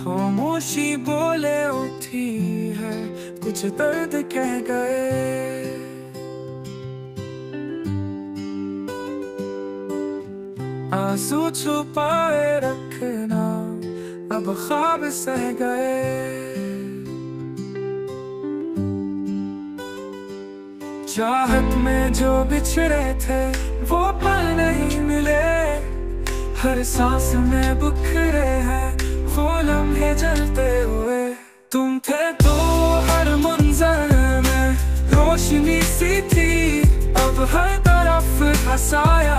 खामोशी बोले उठी है, कुछ दर्द कह गए। आंसू छुपाए रखना अब ख्वाब सह गए। चाहत में जो बिछड़े थे वो पल नहीं मिले, हर सांस में बिखरे हैं वो लम्हे जलते हुए। तुम थे तो हर मंजर में रोशनी सी थी, अब हर तरफ हंसाया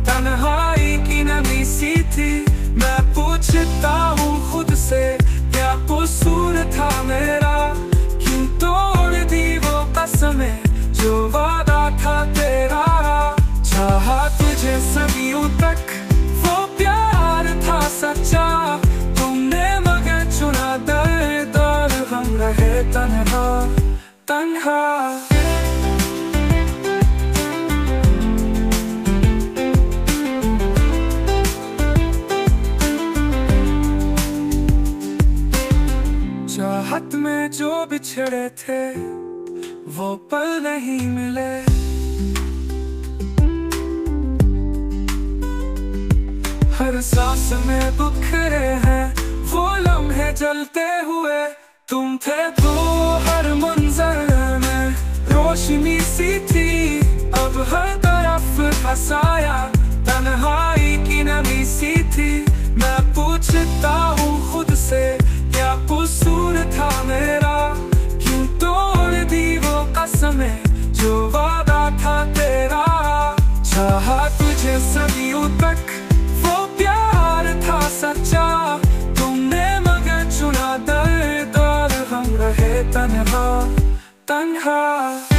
तन्हाई की नमी सी थी। मैं पूछता हूँ खुद से क्या कसूर था मेरा, क्यों तोड़ दी वो कसमें जो वादा था तेरा। चाहा तुझे सदियों तक वो प्यार था सच्चा, तुमने मगर चुना दर्द और हम रहे तन्हा तन्हा। चाहत में जो बिछड़े थे वो पल नहीं मिले, हर सांस में बिखरे हैं वो लम्हे जलते हुए। तुम थे तो हर मंजर में रोशनी सी थी, अब हर तरफ हंसाया तन्हाई की नमी सी थी। मैं पूछता हूँ खुद से क्या कसूर था मेरा, क्यों तोड़ दी वो कसमें जो वादा था तेरा। चाहा तुझे सदियों तक वो प्यार था सच्चा, तुमने मगर चुना दर्द और हम रहे तन्हा तन्हा।